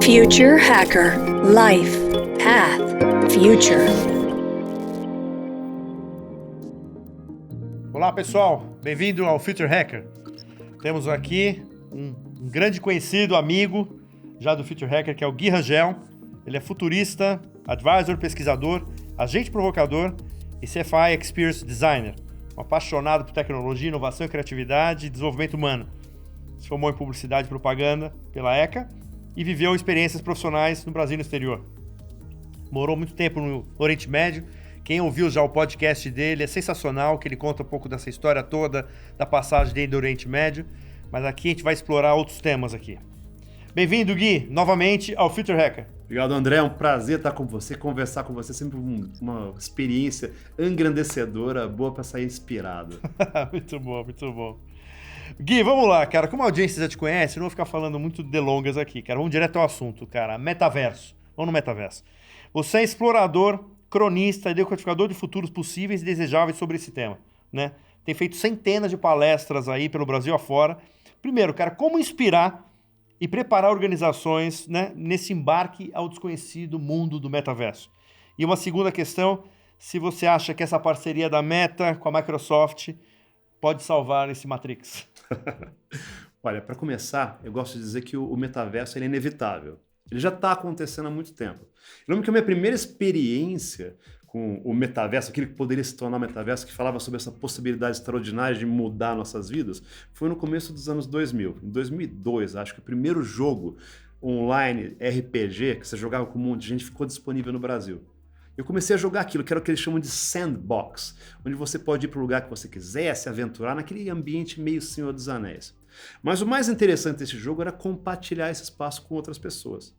Future Hacker Life Path Future. Olá pessoal, bem-vindo ao Future Hacker. Temos aqui um grande conhecido, amigo já do Future Hacker, que é o Gui Rangel. Ele é futurista, advisor, pesquisador, agente provocador e CFI Experience Designer. Um apaixonado por tecnologia, inovação, criatividade e desenvolvimento humano. Se formou em publicidade e propaganda pela ECA e viveu experiências profissionais no Brasil e no exterior. Morou muito tempo no Oriente Médio. Quem ouviu já o podcast dele é sensacional, que ele conta um pouco dessa história toda, da passagem dele do Oriente Médio. Mas aqui a gente vai explorar outros temas aqui. Bem-vindo, Gui, novamente ao Future Hacker. Obrigado, André. É um prazer estar com você, conversar com você. Sempre uma experiência engrandecedora, boa para sair inspirado. Muito bom, muito bom. Gui, vamos lá, cara. Como a audiência já te conhece, eu não vou ficar falando muito de delongas aqui, cara. Vamos direto ao assunto, cara. Metaverso. Vamos no metaverso. Você é explorador, cronista e decodificador de futuros possíveis e desejáveis sobre esse tema, né? Tem feito centenas de palestras aí pelo Brasil afora. Primeiro, cara, como inspirar e preparar organizações, né, nesse embarque ao desconhecido mundo do metaverso? E uma segunda questão, se você acha que essa parceria da Meta com a Microsoft pode salvar esse Matrix? Olha, para começar, eu gosto de dizer que o metaverso ele é inevitável. Ele já está acontecendo há muito tempo. Eu lembro que a minha primeira experiência com o metaverso, aquilo que poderia se tornar metaverso, que falava sobre essa possibilidade extraordinária de mudar nossas vidas, foi no começo dos anos 2000. Em 2002, acho que o primeiro jogo online RPG que você jogava com um monte de gente ficou disponível no Brasil. Eu comecei a jogar aquilo, que era o que eles chamam de sandbox, onde você pode ir para o lugar que você quiser, se aventurar naquele ambiente meio Senhor dos Anéis. Mas o mais interessante desse jogo era compartilhar esse espaço com outras pessoas.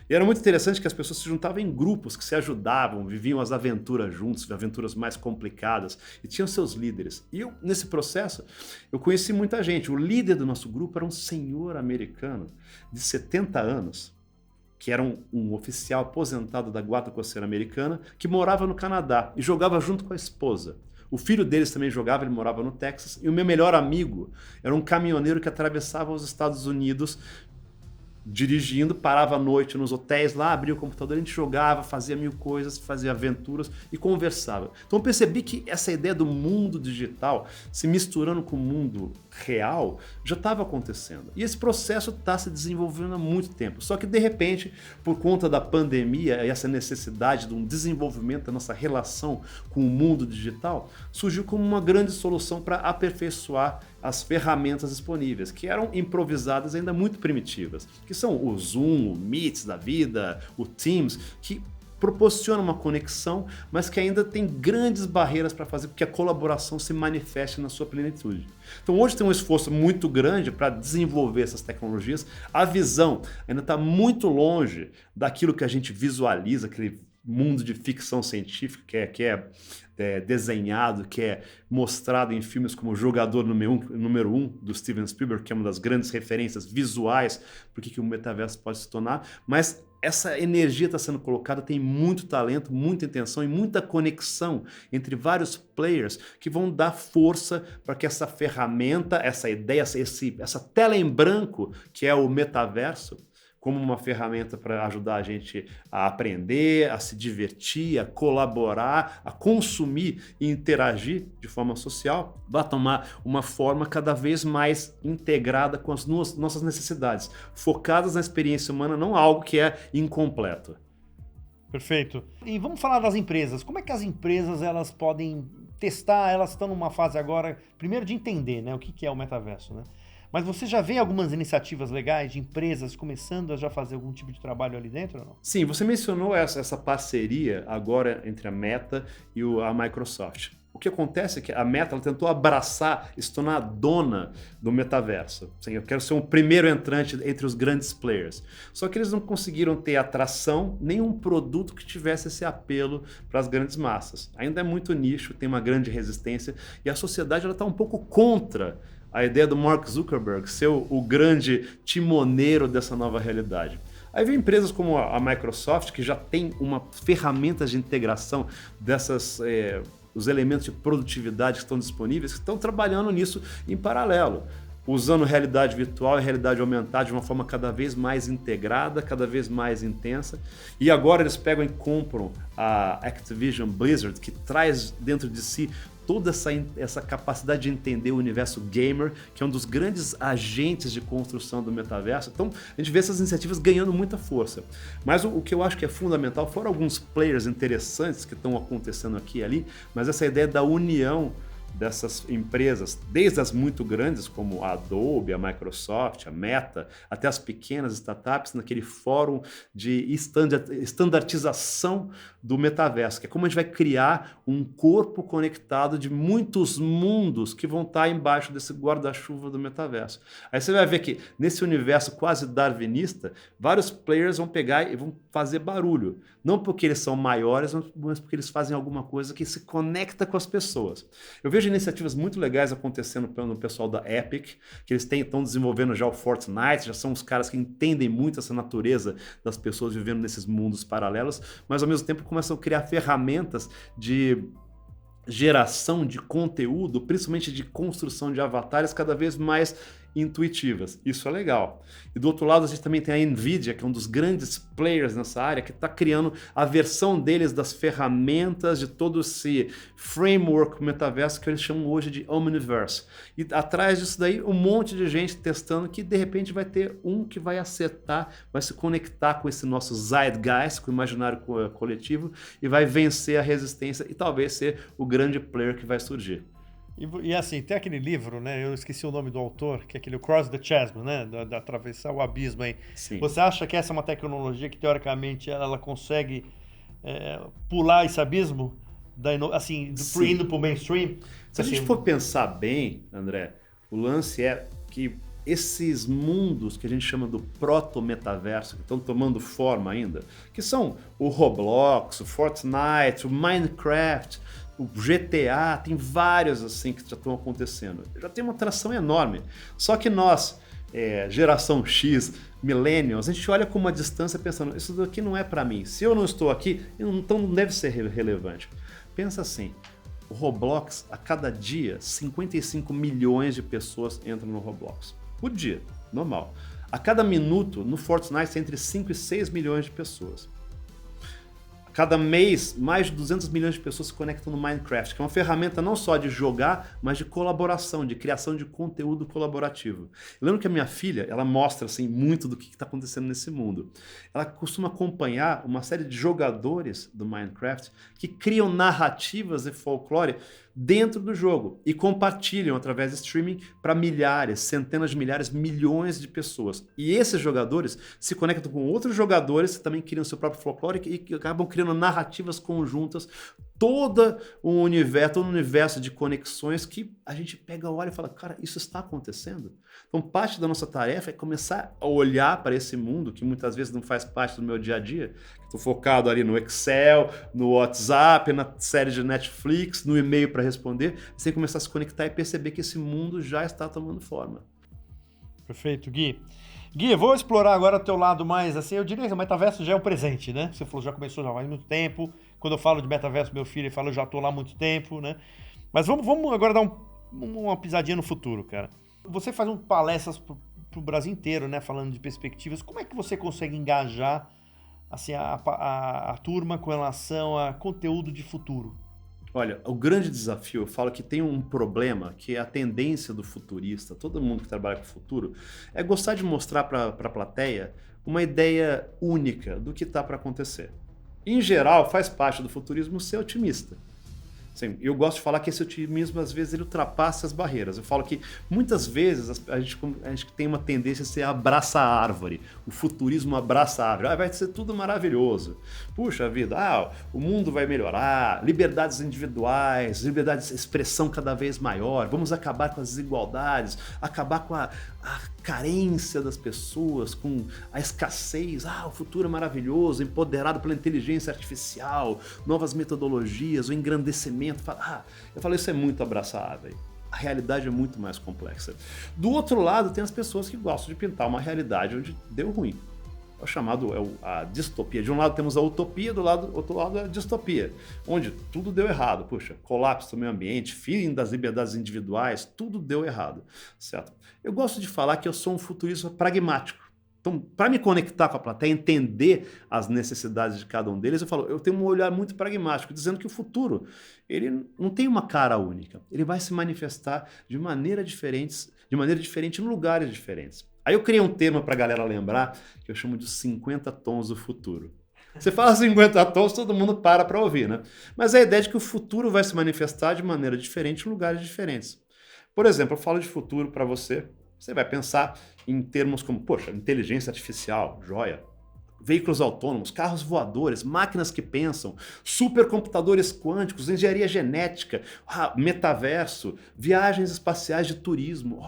E era muito interessante que as pessoas se juntavam em grupos que se ajudavam, viviam as aventuras juntos, aventuras mais complicadas, e tinham seus líderes. E eu, nesse processo, eu conheci muita gente. O líder do nosso grupo era um senhor americano de 70 anos, que era um oficial aposentado da Guarda Costeira Americana, que morava no Canadá e jogava junto com a esposa. O filho deles também jogava, ele morava no Texas, e o meu melhor amigo era um caminhoneiro que atravessava os Estados Unidos dirigindo, parava à noite nos hotéis lá, abria o computador, a gente jogava, fazia mil coisas, fazia aventuras e conversava. Então eu percebi que essa ideia do mundo digital se misturando com o mundo real já estava acontecendo. E esse processo está se desenvolvendo há muito tempo. Só que de repente, por conta da pandemia e essa necessidade de um desenvolvimento da nossa relação com o mundo digital, surgiu como uma grande solução para aperfeiçoar as ferramentas disponíveis, que eram improvisadas ainda muito primitivas, que são o Zoom, o Meet da vida, o Teams, que proporcionam uma conexão, mas que ainda tem grandes barreiras para fazer com que a colaboração se manifeste na sua plenitude. Então hoje tem um esforço muito grande para desenvolver essas tecnologias. A visão ainda está muito longe daquilo que a gente visualiza, aquele mundo de ficção científica que é desenhado, que é mostrado em filmes como Jogador número um do Steven Spielberg, que é uma das grandes referências visuais para o que o metaverso pode se tornar, mas essa energia está sendo colocada, tem muito talento, muita intenção e muita conexão entre vários players que vão dar força para que essa ferramenta, essa ideia, essa tela em branco que é o metaverso, como uma ferramenta para ajudar a gente a aprender, a se divertir, a colaborar, a consumir e interagir de forma social, vai tomar uma forma cada vez mais integrada com as nossas necessidades, focadas na experiência humana, não algo que é incompleto. Perfeito. E vamos falar das empresas. Como é que as empresas elas podem testar? Elas estão numa fase agora, primeiro de entender, né, o que é o metaverso, né? Mas você já vê algumas iniciativas legais de empresas começando a já fazer algum tipo de trabalho ali dentro ou não? Sim, você mencionou essa parceria agora entre a Meta e a Microsoft. O que acontece é que a Meta ela tentou abraçar e se tornar a dona do metaverso. Assim, eu quero ser um primeiro entrante entre os grandes players. Só que eles não conseguiram ter atração, nenhum produto que tivesse esse apelo para as grandes massas. Ainda é muito nicho, tem uma grande resistência e a sociedade está um pouco contra a ideia do Mark Zuckerberg ser o grande timoneiro dessa nova realidade. Aí vem empresas como a Microsoft, que já tem uma ferramenta de integração dessas os elementos de produtividade que estão disponíveis, que estão trabalhando nisso em paralelo. usando realidade virtual e realidade aumentada de uma forma cada vez mais integrada, cada vez mais intensa. E agora eles pegam e compram a Activision Blizzard, que traz dentro de si toda essa capacidade de entender o universo gamer, que é um dos grandes agentes de construção do metaverso. Então, a gente vê essas iniciativas ganhando muita força. Mas o que eu acho que é fundamental, foram alguns players interessantes que estão acontecendo aqui e ali, mas essa ideia da união dessas empresas, desde as muito grandes como a Adobe, a Microsoft, a Meta, até as pequenas startups, naquele fórum de estandartização do metaverso, que é como a gente vai criar um corpo conectado de muitos mundos que vão estar embaixo desse guarda-chuva do metaverso. Aí você vai ver que nesse universo quase darwinista, vários players vão pegar e vão fazer barulho. Não porque eles são maiores, mas porque eles fazem alguma coisa que se conecta com as pessoas. Eu vejo iniciativas muito legais acontecendo pelo pessoal da Epic, que eles estão desenvolvendo já o Fortnite, já são os caras que entendem muito essa natureza das pessoas vivendo nesses mundos paralelos, mas ao mesmo tempo começam a criar ferramentas de geração de conteúdo, principalmente de construção de avatares cada vez mais intuitivas. Isso é legal. E do outro lado, a gente também tem a Nvidia, que é um dos grandes players nessa área, que está criando a versão deles das ferramentas de todo esse framework metaverso que eles chamam hoje de Omniverse. E atrás disso daí, um monte de gente testando que de repente vai ter um que vai acertar, vai se conectar com esse nosso zeitgeist, com o imaginário coletivo, e vai vencer a resistência e talvez ser o grande player que vai surgir. E assim, tem aquele livro, né? Eu esqueci o nome do autor, que é aquele Cross the Chasm, né? Da atravessar o abismo aí. Sim. Você acha que essa é uma tecnologia que, teoricamente, ela consegue pular esse abismo? Indo para o mainstream? Se a gente for pensar bem, André, o lance é que esses mundos que a gente chama do proto-metaverso, que estão tomando forma ainda, que são o Roblox, o Fortnite, o Minecraft, o GTA, tem vários assim que já estão acontecendo. Já tem uma atração enorme. Só que nós, geração X, millennials, a gente olha com uma distância pensando, isso daqui não é para mim. Se eu não estou aqui, então não deve ser relevante. Pensa assim, o Roblox, a cada dia, 55 milhões de pessoas entram no Roblox. Por dia, normal. A cada minuto, no Fortnite, entre 5 e 6 milhões de pessoas. Cada mês, mais de 200 milhões de pessoas se conectam no Minecraft, que é uma ferramenta não só de jogar, mas de colaboração, de criação de conteúdo colaborativo. Eu lembro que a minha filha, ela mostra assim, muito do que está acontecendo nesse mundo. Ela costuma acompanhar uma série de jogadores do Minecraft que criam narrativas e folclore dentro do jogo e compartilham através de streaming para milhares, centenas de milhares, milhões de pessoas. E esses jogadores se conectam com outros jogadores que também criam seu próprio folclore e acabam criando narrativas conjuntas, todo um universo de conexões que a gente pega, olha e fala, cara, isso está acontecendo? Então parte da nossa tarefa é começar a olhar para esse mundo que muitas vezes não faz parte do meu dia a dia. Estou focado ali no Excel, no WhatsApp, na série de Netflix, no e-mail para responder, sem começar a se conectar e perceber que esse mundo já está tomando forma. Perfeito, Gui. Gui, eu vou explorar agora o teu lado mais, assim, eu diria que o metaverso já é um presente, né? Você falou, já começou já faz muito tempo. Quando eu falo de metaverso, meu filho fala, eu já tô lá há muito tempo, né? Mas vamos agora dar uma pisadinha no futuro, cara. Você faz palestras pro Brasil inteiro, né? Falando de perspectivas. Como é que você consegue engajar assim, a turma com relação a conteúdo de futuro? Olha, o grande desafio, eu falo que tem um problema, que é a tendência do futurista, todo mundo que trabalha com o futuro, é gostar de mostrar para a plateia uma ideia única do que está para acontecer. Em geral, faz parte do futurismo ser otimista. Assim, eu gosto de falar que esse otimismo, às vezes, ele ultrapassa as barreiras. Eu falo que, muitas vezes, a gente tem uma tendência a ser abraça a árvore. O futurismo abraça a árvore. Vai ser tudo maravilhoso. Puxa vida, o mundo vai melhorar, liberdades individuais, liberdade de expressão cada vez maior, vamos acabar com as desigualdades, acabar com a carência das pessoas, com a escassez. O futuro é maravilhoso, empoderado pela inteligência artificial, novas metodologias, o engrandecimento. Eu falo, isso é muito abraçável. A realidade é muito mais complexa. Do outro lado, tem as pessoas que gostam de pintar uma realidade onde deu ruim. É o chamado a distopia. De um lado temos a utopia, do outro lado a distopia, onde tudo deu errado. Puxa, colapso do meio ambiente, fim das liberdades individuais, tudo deu errado, certo? Eu gosto de falar que eu sou um futurista pragmático. Então, para me conectar com a plateia, entender as necessidades de cada um deles, eu tenho um olhar muito pragmático, dizendo que o futuro, ele não tem uma cara única. Ele vai se manifestar de maneira diferente em lugares diferentes. Aí eu criei um termo para a galera lembrar, que eu chamo de 50 tons do futuro. Você fala 50 tons, todo mundo para ouvir, né? Mas a ideia é de que o futuro vai se manifestar de maneira diferente em lugares diferentes. Por exemplo, eu falo de futuro para você, você vai pensar em termos como, poxa, inteligência artificial, joia, veículos autônomos, carros voadores, máquinas que pensam, supercomputadores quânticos, engenharia genética, metaverso, viagens espaciais de turismo.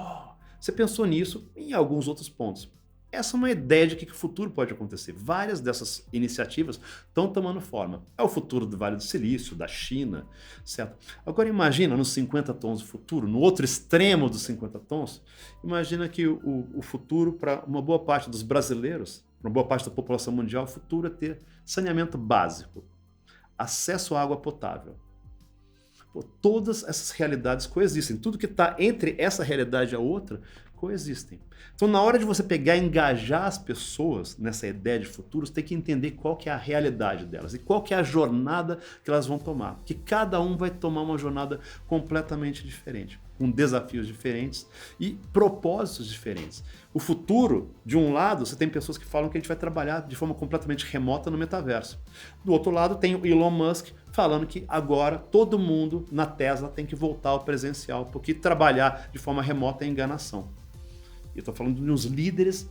Você pensou nisso e em alguns outros pontos. Essa é uma ideia de que o futuro pode acontecer. Várias dessas iniciativas estão tomando forma. É o futuro do Vale do Silício, da China, certo? Agora imagina nos 50 tons do futuro, no outro extremo dos 50 tons, imagina que o futuro para uma boa parte dos brasileiros, para uma boa parte da população mundial, o futuro é ter saneamento básico, acesso à água potável. Todas essas realidades coexistem. Tudo que está entre essa realidade e a outra coexistem. Então, na hora de você pegar e engajar as pessoas nessa ideia de futuro, você tem que entender qual que é a realidade delas e qual que é a jornada que elas vão tomar. Que cada um vai tomar uma jornada completamente diferente, com desafios diferentes e propósitos diferentes. O futuro, de um lado, você tem pessoas que falam que a gente vai trabalhar de forma completamente remota no metaverso. Do outro lado, tem o Elon Musk falando que agora todo mundo na Tesla tem que voltar ao presencial, porque trabalhar de forma remota é enganação. Eu estou falando dos líderes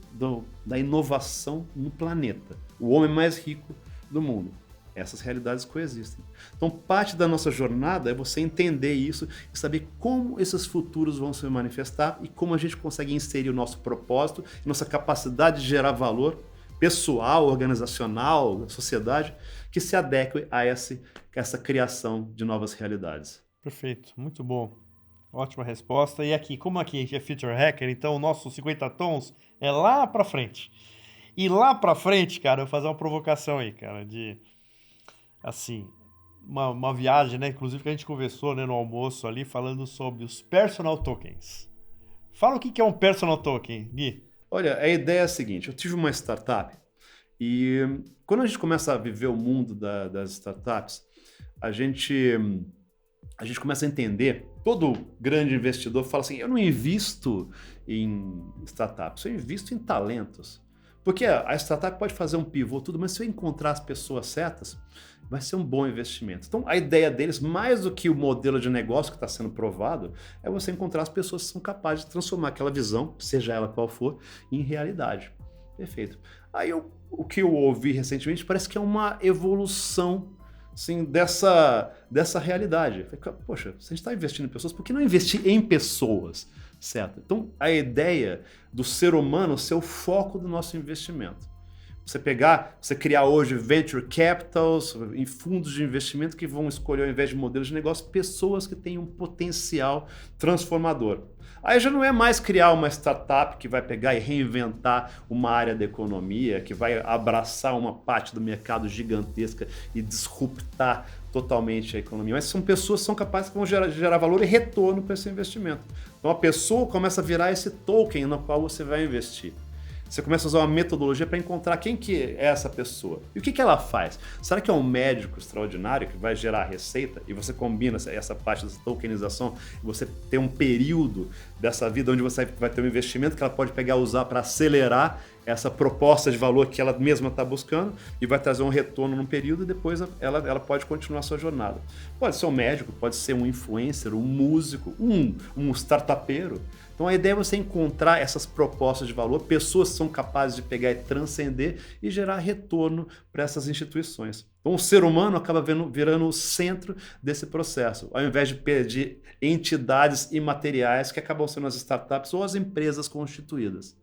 da inovação no planeta, o homem mais rico do mundo. Essas realidades coexistem. Então, parte da nossa jornada é você entender isso e saber como esses futuros vão se manifestar e como a gente consegue inserir o nosso propósito, nossa capacidade de gerar valor pessoal, organizacional, da sociedade, que se adeque a essa criação de novas realidades. Perfeito, muito bom. Ótima resposta. E aqui, como aqui a gente é Future Hacker, então o nosso 50 tons é lá pra frente. E lá pra frente, cara, eu vou fazer uma provocação aí, cara, de, assim, uma viagem, né? Inclusive que a gente conversou, né, no almoço ali, falando sobre os personal tokens. Fala o que é um personal token, Gui. Olha, a ideia é a seguinte, eu tive uma startup e quando a gente começa a viver o mundo das startups, a gente começa a entender, todo grande investidor fala assim, eu não invisto em startups, eu invisto em talentos. Porque a startup pode fazer um pivô, tudo, mas se eu encontrar as pessoas certas, vai ser um bom investimento. Então, a ideia deles, mais do que o modelo de negócio que está sendo provado, é você encontrar as pessoas que são capazes de transformar aquela visão, seja ela qual for, em realidade. Perfeito. Aí, o que eu ouvi recentemente parece que é uma evolução assim, dessa realidade. Poxa, se a gente está investindo em pessoas, por que não investir em pessoas? Certo? Então, a ideia do ser humano ser o foco do nosso investimento. Você criar hoje venture capitals, em fundos de investimento que vão escolher, ao invés de modelos de negócio, pessoas que têm um potencial transformador. Aí já não é mais criar uma startup que vai pegar e reinventar uma área da economia, que vai abraçar uma parte do mercado gigantesca e disruptar totalmente a economia, mas são pessoas que são capazes que vão gerar valor e retorno para esse investimento. Então a pessoa começa a virar esse token no qual você vai investir. Você começa a usar uma metodologia para encontrar quem que é essa pessoa. E o que ela faz? Será que é um médico extraordinário que vai gerar receita e você combina essa parte dessa tokenização e você tem um período dessa vida onde você vai ter um investimento que ela pode pegar e usar para acelerar essa proposta de valor que ela mesma está buscando e vai trazer um retorno num período e depois ela pode continuar a sua jornada. Pode ser um médico, pode ser um influencer, um músico, um startupeiro. Então a ideia é você encontrar essas propostas de valor, pessoas que são capazes de pegar e transcender e gerar retorno para essas instituições. Então o ser humano acaba virando o centro desse processo, ao invés de perder entidades imateriais que acabam sendo as startups ou as empresas constituídas.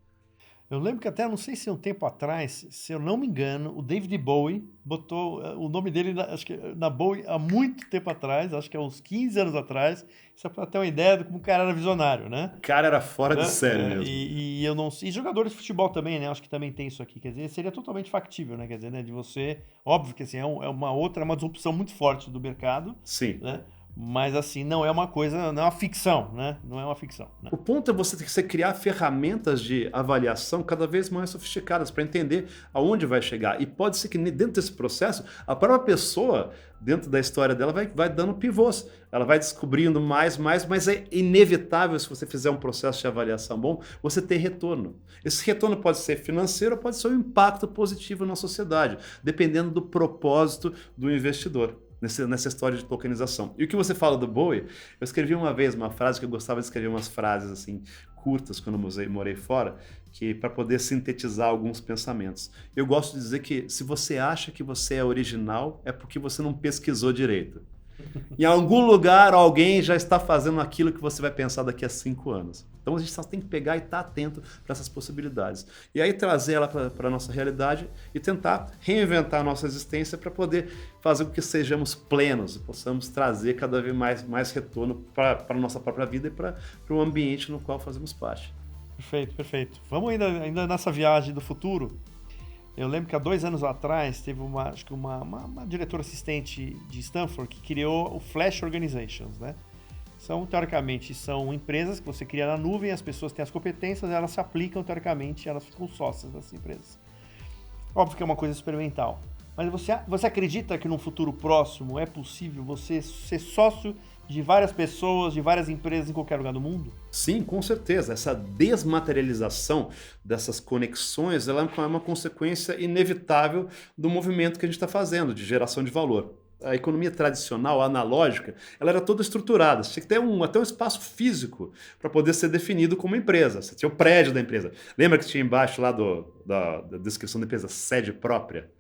Eu lembro que até, não sei se um tempo atrás, se eu não me engano, o David Bowie botou o nome dele, acho que na Bowie há muito tempo atrás, acho que há uns 15 anos atrás, só para ter uma ideia de como o cara era visionário, né? O cara era fora de Né? série mesmo. E eu não e jogadores de futebol também, né? Acho que também tem isso aqui. Quer dizer, seria totalmente factível, né? Quer dizer, né? De você. Óbvio que assim, é uma disrupção muito forte do mercado, Sim. né? Mas assim, não é uma coisa, não é uma ficção, né? Não é uma ficção. Né? O ponto é você criar ferramentas de avaliação cada vez mais sofisticadas para entender aonde vai chegar. E pode ser que dentro desse processo, a própria pessoa, dentro da história dela, vai dando pivôs. Ela vai descobrindo mais, mas é inevitável, se você fizer um processo de avaliação bom, você ter retorno. Esse retorno pode ser financeiro ou pode ser um impacto positivo na sociedade, dependendo do propósito do investidor. Nessa história de tokenização. E o que você fala do Bowie, eu escrevi uma vez uma frase que eu gostava de escrever umas frases assim curtas quando eu morei fora, que para poder sintetizar alguns pensamentos. Eu gosto de dizer que se você acha que você é original, é porque você não pesquisou direito. Em algum lugar, alguém já está fazendo aquilo que você vai pensar daqui a 5 anos. Então a gente só tem que pegar e estar atento para essas possibilidades. E aí trazer ela para a nossa realidade e tentar reinventar a nossa existência para poder fazer com que sejamos plenos e possamos trazer cada vez mais retorno para a nossa própria vida e para o ambiente no qual fazemos parte. Perfeito, perfeito. Vamos ainda nessa viagem do futuro. Eu lembro que há 2 anos atrás teve uma diretora assistente de Stanford que criou o Flash Organizations, né? Teoricamente, são empresas que você cria na nuvem, as pessoas têm as competências, elas se aplicam, teoricamente, elas ficam sócias dessas empresas. Óbvio que é uma coisa experimental. Mas você acredita que num futuro próximo é possível você ser sócio de várias pessoas, de várias empresas em qualquer lugar do mundo? Sim, com certeza. Essa desmaterialização dessas conexões ela é uma consequência inevitável do movimento que a gente está fazendo, de geração de valor. A economia tradicional, analógica, ela era toda estruturada. Você tinha que ter até um espaço físico para poder ser definido como empresa. Você tinha o prédio da empresa. Lembra que tinha embaixo lá da descrição da empresa, sede própria?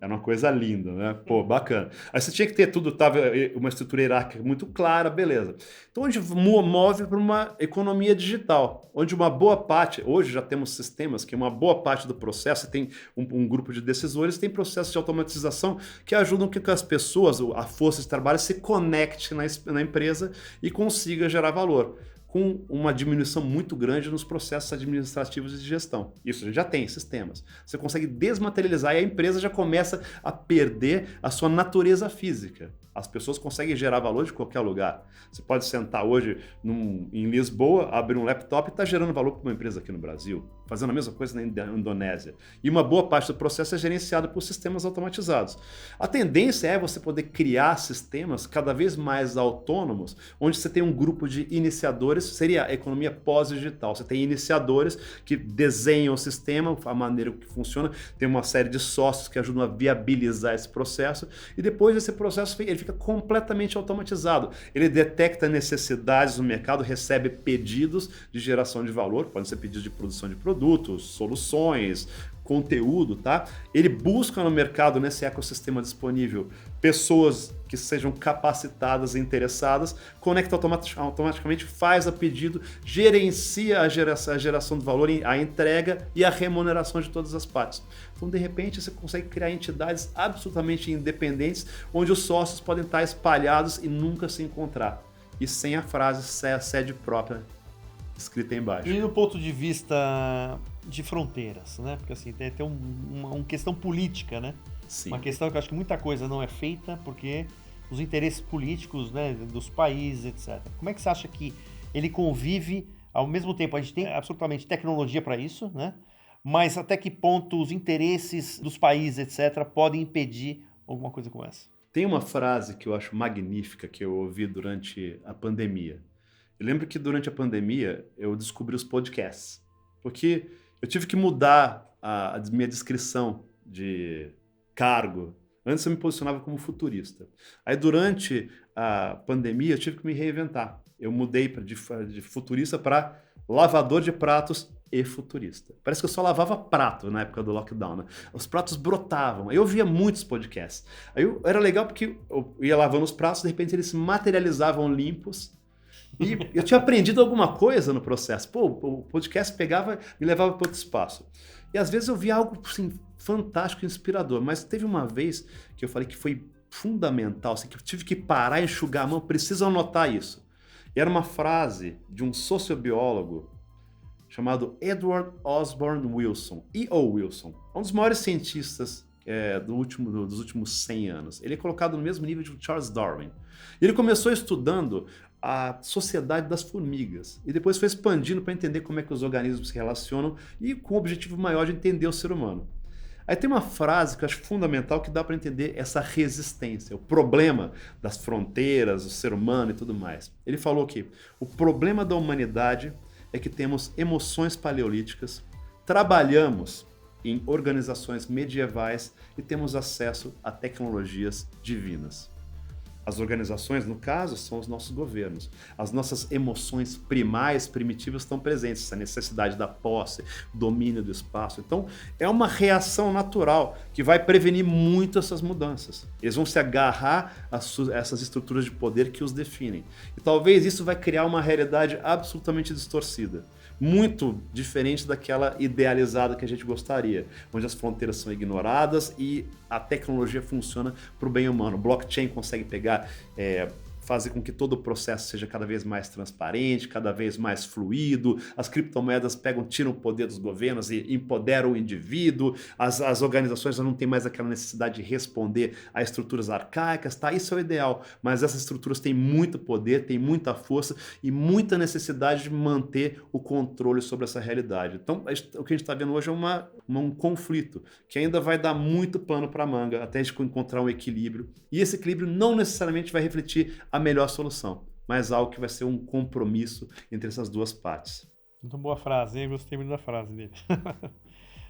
Era uma coisa linda, né? Pô, bacana. Aí você tinha que ter tudo, tava uma estrutura hierárquica muito clara, beleza. Então a gente move para uma economia digital, onde uma boa parte, hoje já temos sistemas que uma boa parte do processo, tem um grupo de decisores, tem processos de automatização que ajudam que as pessoas, a força de trabalho, se conecte na empresa e consiga gerar valor, com uma diminuição muito grande nos processos administrativos e de gestão. Isso a gente já tem sistemas. Você consegue desmaterializar e a empresa já começa a perder a sua natureza física. As pessoas conseguem gerar valor de qualquer lugar. Você pode sentar hoje em Lisboa, abrir um laptop e estar gerando valor para uma empresa aqui no Brasil, fazendo a mesma coisa na Indonésia. E uma boa parte do processo é gerenciado por sistemas automatizados. A tendência é você poder criar sistemas cada vez mais autônomos, onde você tem um grupo de iniciadores, seria a economia pós-digital. Você tem iniciadores que desenham o sistema, a maneira que funciona, tem uma série de sócios que ajudam a viabilizar esse processo, e depois esse processo ele fica completamente automatizado. Ele detecta necessidades no mercado, recebe pedidos de geração de valor, podem ser pedidos de produção de produtos, soluções, conteúdo, tá? Ele busca no mercado, nesse ecossistema disponível, pessoas que sejam capacitadas e interessadas, conecta automaticamente, faz a pedido, gerencia a geração de valor, a entrega e a remuneração de todas as partes. Então, de repente, você consegue criar entidades absolutamente independentes, onde os sócios podem estar espalhados e nunca se encontrar. E sem a frase sede própria escrita embaixo. E do ponto de vista de fronteiras, né? Porque assim, tem uma questão política, né? Sim. Uma questão que eu acho que muita coisa não é feita porque os interesses políticos, né, dos países, etc. Como é que você acha que ele convive, ao mesmo tempo a gente tem absolutamente tecnologia para isso, né? Mas até que ponto os interesses dos países, etc., podem impedir alguma coisa como essa? Tem uma frase que eu acho magnífica que eu ouvi durante a pandemia. Eu lembro que durante a pandemia eu descobri os podcasts, porque eu tive que mudar a minha descrição de cargo. Antes eu me posicionava como futurista. Aí durante a pandemia eu tive que me reinventar. Eu mudei de futurista para lavador de pratos e futurista. Parece que eu só lavava prato na época do lockdown, né? Os pratos brotavam. Aí eu via muitos podcasts. Aí era legal porque eu ia lavando os pratos, de repente eles se materializavam limpos E eu tinha aprendido alguma coisa no processo. Pô, o podcast pegava, me levava para outro espaço. E às vezes eu via algo assim, fantástico, inspirador. Mas teve uma vez que eu falei que foi fundamental, assim, que eu tive que parar e enxugar a mão, preciso anotar isso. E era uma frase de um sociobiólogo chamado Edward Osborne Wilson, E.O. Wilson, um dos maiores cientistas dos últimos 100 anos. Ele é colocado no mesmo nível de Charles Darwin. Ele começou estudando a sociedade das formigas e depois foi expandindo para entender como é que os organismos se relacionam e com o objetivo maior de entender o ser humano. Aí tem uma frase que eu acho fundamental que dá para entender essa resistência, o problema das fronteiras, o ser humano e tudo mais. Ele falou que o problema da humanidade é que temos emoções paleolíticas, trabalhamos em organizações medievais e temos acesso a tecnologias divinas. As organizações, no caso, são os nossos governos. As nossas emoções primais, primitivas, estão presentes. Essa necessidade da posse, domínio do espaço. Então, é uma reação natural que vai prevenir muito essas mudanças. Eles vão se agarrar a essas estruturas de poder que os definem. E talvez isso vai criar uma realidade absolutamente distorcida. Muito diferente daquela idealizada que a gente gostaria, onde as fronteiras são ignoradas e a tecnologia funciona para o bem humano. O blockchain consegue pegar, fazer com que todo o processo seja cada vez mais transparente, cada vez mais fluido. As criptomoedas tiram o poder dos governos e empoderam o indivíduo. As organizações não têm mais aquela necessidade de responder a estruturas arcaicas, tá? Isso é o ideal, mas essas estruturas têm muito poder, têm muita força e muita necessidade de manter o controle sobre essa realidade. Então, o que a gente está vendo hoje é um conflito que ainda vai dar muito pano para a manga até a gente encontrar um equilíbrio. E esse equilíbrio não necessariamente vai refletir a melhor solução, mas algo que vai ser um compromisso entre essas duas partes. Muito boa frase, hein? Gostei muito da frase dele.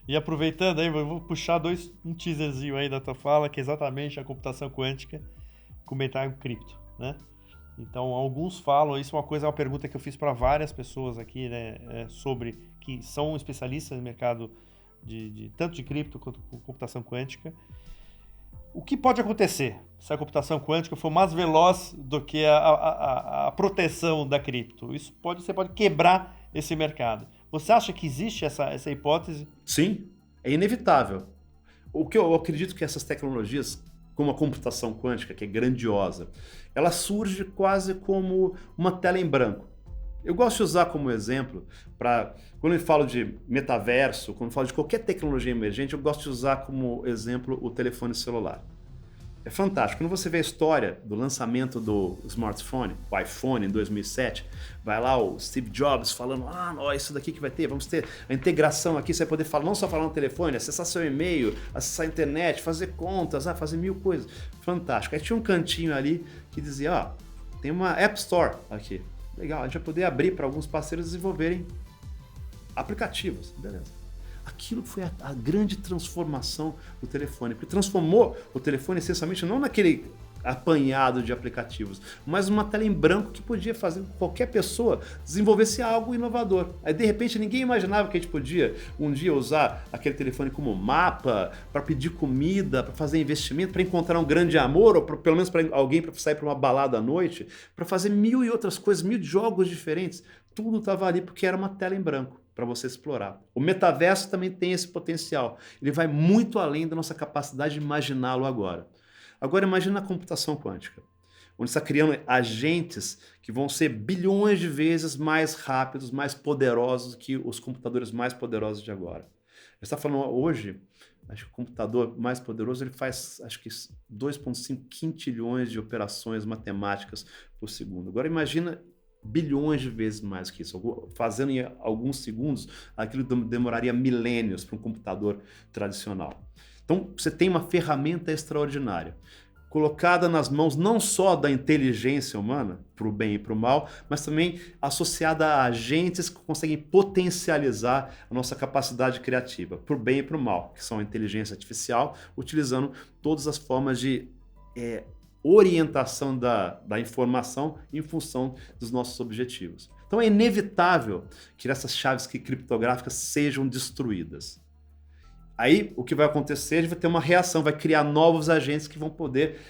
E aproveitando aí, eu vou puxar um teaserzinho aí da tua fala, que é exatamente a computação quântica, comentar em cripto, né? Então, alguns falam, isso é uma pergunta que eu fiz para várias pessoas aqui, né, sobre que são especialistas no mercado tanto de cripto quanto de computação quântica. O que pode acontecer se a computação quântica for mais veloz do que a proteção da cripto? Você pode quebrar esse mercado. Você acha que existe essa hipótese? Sim, é inevitável. O que eu acredito que essas tecnologias, como a computação quântica, que é grandiosa, ela surge quase como uma tela em branco. Eu gosto de usar como exemplo, quando eu falo de metaverso, quando eu falo de qualquer tecnologia emergente, eu gosto de usar como exemplo o telefone celular. É fantástico. Quando você vê a história do lançamento do smartphone, o iPhone em 2007, vai lá o Steve Jobs falando, isso daqui que vai ter, vamos ter a integração aqui, você vai poder falar, não só falar no telefone, acessar seu e-mail, acessar a internet, fazer contas, fazer 1000 coisas. Fantástico. Aí tinha um cantinho ali que dizia, tem uma App Store aqui. Legal, a gente vai poder abrir para alguns parceiros desenvolverem aplicativos. Beleza. Aquilo foi a grande transformação do telefone, porque transformou o telefone essencialmente não naquele apanhado de aplicativos, mas uma tela em branco que podia fazer com que qualquer pessoa desenvolvesse algo inovador. Aí de repente ninguém imaginava que a gente podia um dia usar aquele telefone como mapa, para pedir comida, para fazer investimento, para encontrar um grande amor, ou pelo menos para alguém para sair para uma balada à noite, para fazer 1000 e outras coisas, 1000 jogos diferentes. Tudo estava ali porque era uma tela em branco para você explorar. O metaverso também tem esse potencial. Ele vai muito além da nossa capacidade de imaginá-lo agora. Agora imagina a computação quântica, onde está criando agentes que vão ser bilhões de vezes mais rápidos, mais poderosos que os computadores mais poderosos de agora. A gente está falando hoje, acho que o computador mais poderoso ele faz acho que 2,5 quintilhões de operações matemáticas por segundo. Agora imagina bilhões de vezes mais que isso. Fazendo em alguns segundos, aquilo demoraria milênios para um computador tradicional. Então, você tem uma ferramenta extraordinária, colocada nas mãos não só da inteligência humana, para o bem e para o mal, mas também associada a agentes que conseguem potencializar a nossa capacidade criativa, para o bem e para o mal, que são a inteligência artificial, utilizando todas as formas de orientação da informação em função dos nossos objetivos. Então é inevitável que essas chaves criptográficas sejam destruídas. Aí o que vai acontecer? A gente vai ter uma reação, vai criar novos agentes que vão poder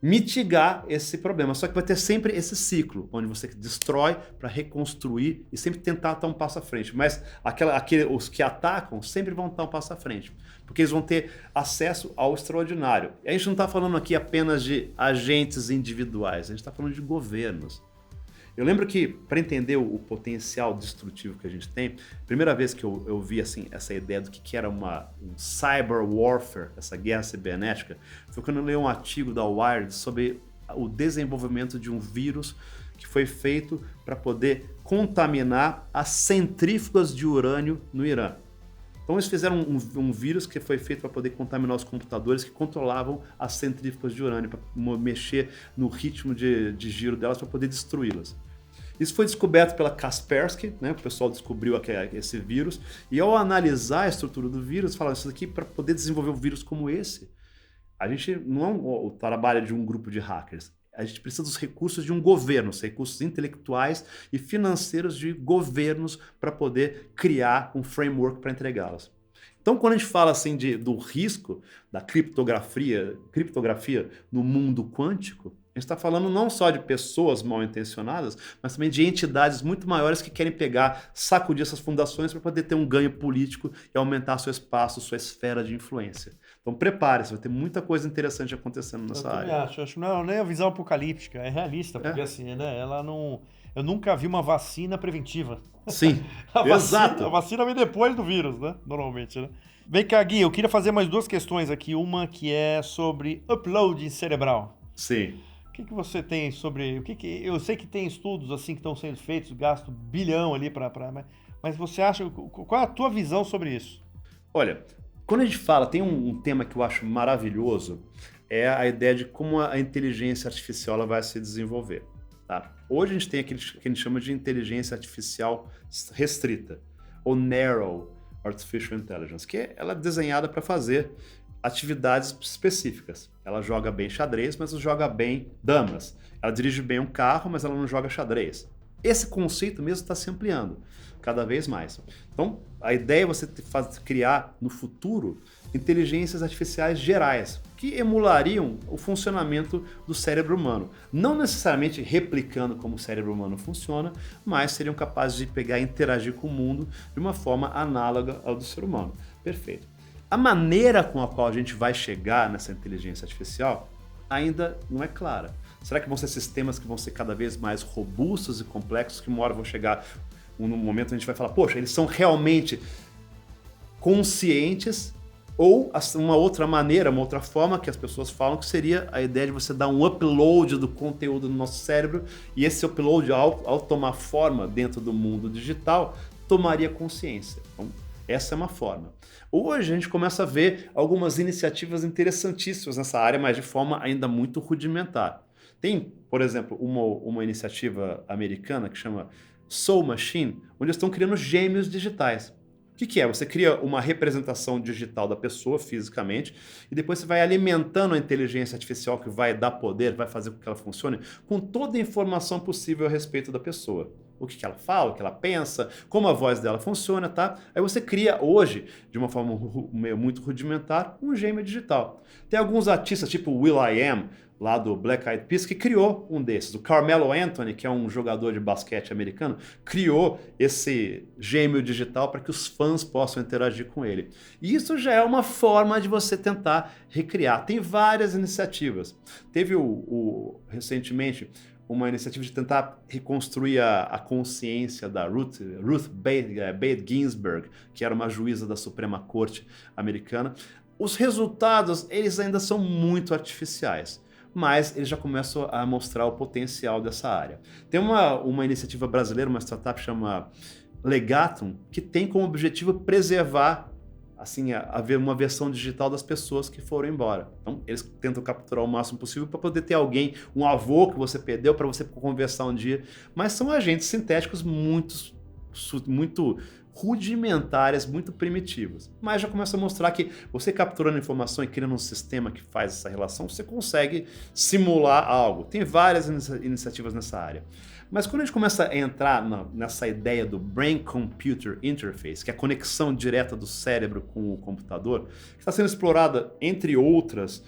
mitigar esse problema. Só que vai ter sempre esse ciclo, onde você destrói para reconstruir e sempre tentar estar um passo à frente. Mas os que atacam sempre vão estar um passo à frente, porque eles vão ter acesso ao extraordinário. E a gente não está falando aqui apenas de agentes individuais, a gente está falando de governos. Eu lembro que, para entender o potencial destrutivo que a gente tem, a primeira vez que eu vi assim, essa ideia do que era um cyber warfare, essa guerra cibernética, foi quando eu li um artigo da Wired sobre o desenvolvimento de um vírus que foi feito para poder contaminar as centrífugas de urânio no Irã. Então eles fizeram um vírus que foi feito para poder contaminar os computadores que controlavam as centrífugas de urânio, para mexer no ritmo de giro delas, para poder destruí-las. Isso foi descoberto pela Kaspersky, né? O pessoal descobriu esse vírus, e ao analisar a estrutura do vírus, falaram isso aqui para poder desenvolver um vírus como esse. A gente não é o trabalho de um grupo de hackers. A gente precisa dos recursos de um governo, os recursos intelectuais e financeiros de governos para poder criar um framework para entregá-las. Então, quando a gente fala assim do risco da criptografia no mundo quântico, a gente está falando não só de pessoas mal intencionadas, mas também de entidades muito maiores que querem pegar, sacudir essas fundações para poder ter um ganho político e aumentar seu espaço, sua esfera de influência. Então prepare-se, vai ter muita coisa interessante acontecendo nessa área. Eu acho que não é a visão apocalíptica, é realista, porque assim, né, eu nunca vi uma vacina preventiva. Sim, exato. A vacina vem depois do vírus, né, normalmente, né. Vem cá, Gui, eu queria fazer mais duas questões aqui, uma que é sobre upload cerebral. Sim. O que você tem sobre... eu sei que tem estudos assim que estão sendo feitos, gasto bilhão ali mas você acha... Qual é a tua visão sobre isso? Olha, quando a gente fala, tem um tema que eu acho maravilhoso, é a ideia de como a inteligência artificial ela vai se desenvolver. Tá? Hoje a gente tem aquilo que a gente chama de inteligência artificial restrita, ou Narrow Artificial Intelligence, que ela é desenhada para fazer atividades específicas. Ela joga bem xadrez, mas não joga bem damas. Ela dirige bem um carro, mas ela não joga xadrez. Esse conceito mesmo está se ampliando cada vez mais. Então, a ideia é você criar no futuro inteligências artificiais gerais que emulariam o funcionamento do cérebro humano. Não necessariamente replicando como o cérebro humano funciona, mas seriam capazes de pegar e interagir com o mundo de uma forma análoga ao do ser humano. Perfeito. A maneira com a qual a gente vai chegar nessa inteligência artificial ainda não é clara. Será que vão ser sistemas que vão ser cada vez mais robustos e complexos, que uma hora vão chegar num momento onde a gente vai falar, poxa, eles são realmente conscientes, ou uma outra maneira, uma outra forma que as pessoas falam, que seria a ideia de você dar um upload do conteúdo no nosso cérebro, e esse upload, ao tomar forma dentro do mundo digital, tomaria consciência. Então, essa é uma forma. Hoje a gente começa a ver algumas iniciativas interessantíssimas nessa área, mas de forma ainda muito rudimentar. Tem, por exemplo, uma iniciativa americana que chama Soul Machine, onde eles estão criando gêmeos digitais. O que é? Você cria uma representação digital da pessoa fisicamente e depois você vai alimentando a inteligência artificial que vai dar poder, vai fazer com que ela funcione com toda a informação possível a respeito da pessoa. O que ela fala, o que ela pensa, como a voz dela funciona, tá? Aí você cria hoje, de uma forma muito rudimentar, um gêmeo digital. Tem alguns artistas, tipo will.i.am, lá do Black Eyed Peas, que criou um desses. O Carmelo Anthony, que é um jogador de basquete americano, criou esse gêmeo digital para que os fãs possam interagir com ele. E isso já é uma forma de você tentar recriar. Tem várias iniciativas. Teve recentemente uma iniciativa de tentar reconstruir a consciência da Ruth Bader Ginsburg, que era uma juíza da Suprema Corte americana. Os resultados, eles ainda são muito artificiais, mas eles já começam a mostrar o potencial dessa área. Tem uma iniciativa brasileira, uma startup chama Legatum, que tem como objetivo preservar, assim, haver uma versão digital das pessoas que foram embora. Então, eles tentam capturar o máximo possível para poder ter alguém, um avô que você perdeu, para você conversar um dia. Mas são agentes sintéticos muito rudimentares, muito primitivos. Mas já começa a mostrar que você capturando informação e criando um sistema que faz essa relação, você consegue simular algo. Tem várias iniciativas nessa área. Mas quando a gente começa a entrar nessa ideia do Brain-Computer Interface, que é a conexão direta do cérebro com o computador, que está sendo explorada, entre outras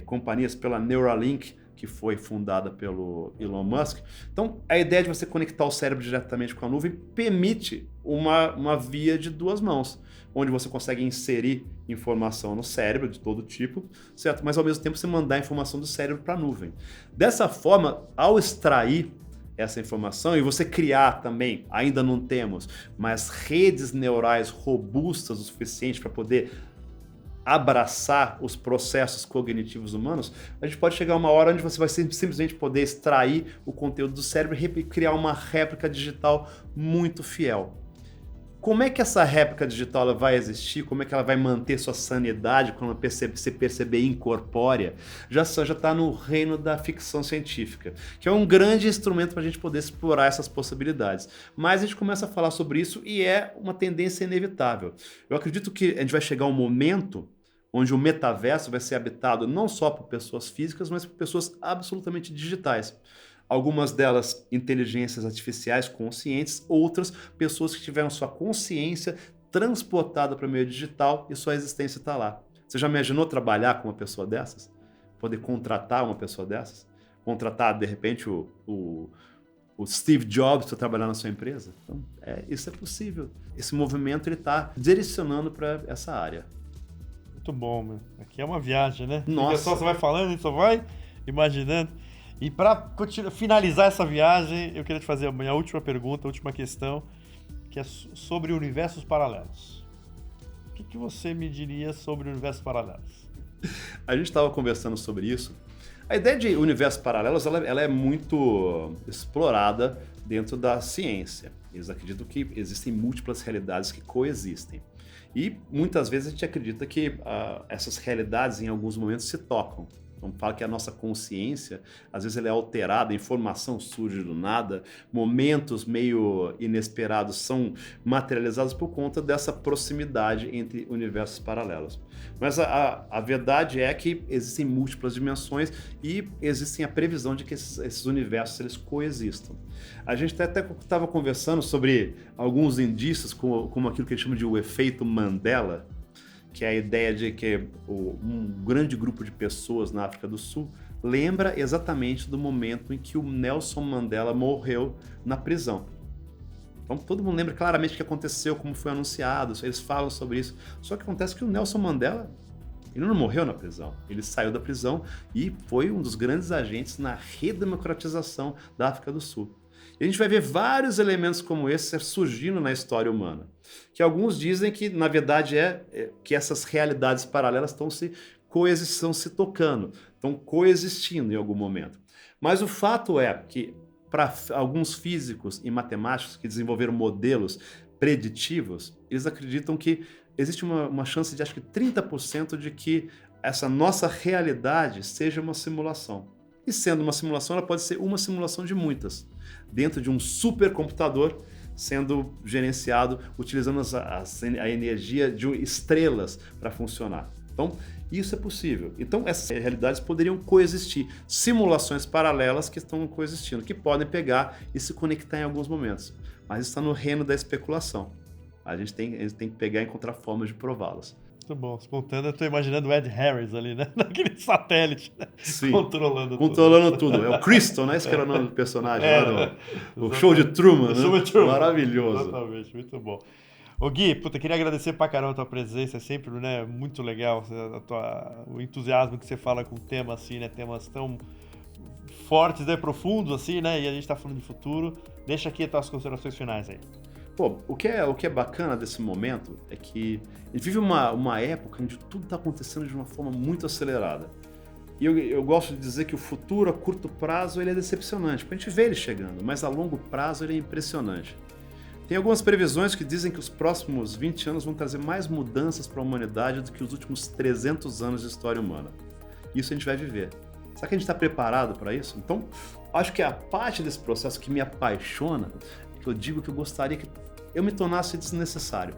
companhias, pela Neuralink, que foi fundada pelo Elon Musk. Então, a ideia de você conectar o cérebro diretamente com a nuvem permite uma via de duas mãos, onde você consegue inserir informação no cérebro de todo tipo, certo? Mas ao mesmo tempo você mandar a informação do cérebro para a nuvem. Dessa forma, ao extrair essa informação e você criar também, ainda não temos, mas redes neurais robustas o suficiente para poder abraçar os processos cognitivos humanos, a gente pode chegar a uma hora onde você vai simplesmente poder extrair o conteúdo do cérebro e criar uma réplica digital muito fiel. Como é que essa réplica digital ela vai existir? Como é que ela vai manter sua sanidade quando se perceber incorpórea? Já está no reino da ficção científica, que é um grande instrumento para a gente poder explorar essas possibilidades. Mas a gente começa a falar sobre isso e é uma tendência inevitável. Eu acredito que a gente vai chegar a um momento onde o metaverso vai ser habitado não só por pessoas físicas, mas por pessoas absolutamente digitais. Algumas delas inteligências artificiais conscientes, outras pessoas que tiveram sua consciência transportada para o meio digital e sua existência está lá. Você já imaginou trabalhar com uma pessoa dessas? Poder contratar uma pessoa dessas? Contratar, de repente, o Steve Jobs para trabalhar na sua empresa? Então, isso é possível. Esse movimento está direcionando para essa área. Muito bom, meu. Aqui é uma viagem, né? Nossa. Só você vai falando, a gente só vai imaginando. E para finalizar essa viagem, eu queria te fazer a minha última pergunta, a última questão, que é sobre universos paralelos. O que você me diria sobre universos paralelos? A gente estava conversando sobre isso. A ideia de universos paralelos ela é muito explorada dentro da ciência. Eles acreditam que existem múltiplas realidades que coexistem. E muitas vezes a gente acredita que essas realidades em alguns momentos se tocam. Então fala que a nossa consciência, às vezes ela é alterada, a informação surge do nada, momentos meio inesperados são materializados por conta dessa proximidade entre universos paralelos. Mas a verdade é que existem múltiplas dimensões e existem a previsão de que esses universos eles coexistam. A gente até estava conversando sobre alguns indícios, como aquilo que a gente chama de o efeito Mandela, que é a ideia de que um grande grupo de pessoas na África do Sul lembra exatamente do momento em que o Nelson Mandela morreu na prisão. Então todo mundo lembra claramente o que aconteceu, como foi anunciado, eles falam sobre isso. Só que acontece que o Nelson Mandela, ele não morreu na prisão, ele saiu da prisão e foi um dos grandes agentes na redemocratização da África do Sul. E a gente vai ver vários elementos como esse surgindo na história humana, que alguns dizem que, na verdade, que essas realidades paralelas estão se tocando, estão coexistindo em algum momento. Mas o fato é que, para alguns físicos e matemáticos que desenvolveram modelos preditivos, eles acreditam que existe uma chance de, acho que 30% de que essa nossa realidade seja uma simulação. E sendo uma simulação, ela pode ser uma simulação de muitas, dentro de um supercomputador sendo gerenciado, utilizando a energia de estrelas para funcionar. Então, isso é possível. Então, essas realidades poderiam coexistir. Simulações paralelas que estão coexistindo, que podem pegar e se conectar em alguns momentos. Mas está no reino da especulação. A gente tem que pegar e encontrar formas de prová-las. Muito bom. Contando, eu tô imaginando o Ed Harris ali, né? Naquele satélite, né? Sim. Controlando tudo. É o Crystal, né? Esse que era o nome do personagem lá do show de Truman, né? Maravilhoso. Exatamente, muito bom. Ô Gui, queria agradecer pra caramba a tua presença, é sempre, né, muito legal o entusiasmo que você fala com temas assim, né? Temas tão fortes, né? Profundos assim, né? E a gente tá falando de futuro. Deixa aqui as tuas considerações finais aí. Pô, o que é bacana desse momento é que a gente vive uma época onde tudo está acontecendo de uma forma muito acelerada. E eu gosto de dizer que o futuro a curto prazo ele é decepcionante, porque a gente vê ele chegando, mas a longo prazo ele é impressionante. Tem algumas previsões que dizem que os próximos 20 anos vão trazer mais mudanças para a humanidade do que os últimos 300 anos de história humana. Isso a gente vai viver. Será que a gente está preparado para isso? Então, acho que a parte desse processo que me apaixona é que eu digo que eu gostaria que eu me tornasse desnecessário.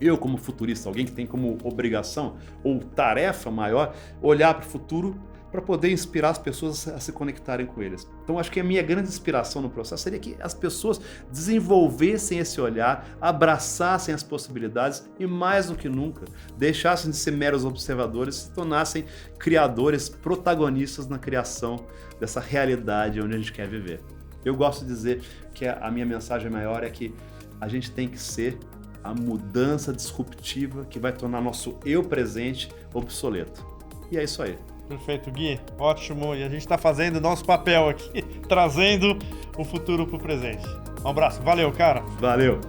Eu, como futurista, alguém que tem como obrigação ou tarefa maior olhar para o futuro para poder inspirar as pessoas a se conectarem com eles. Então acho que a minha grande inspiração no processo seria que as pessoas desenvolvessem esse olhar, abraçassem as possibilidades e, mais do que nunca, deixassem de ser meros observadores, se tornassem criadores, protagonistas na criação dessa realidade onde a gente quer viver. Eu gosto de dizer que a minha mensagem maior é que a gente tem que ser a mudança disruptiva que vai tornar nosso eu presente obsoleto. E é isso aí. Perfeito, Gui. Ótimo. E a gente está fazendo o nosso papel aqui, trazendo o futuro para o presente. Um abraço. Valeu, cara. Valeu.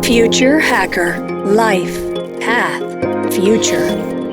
Future Hacker. Life. Path. Future.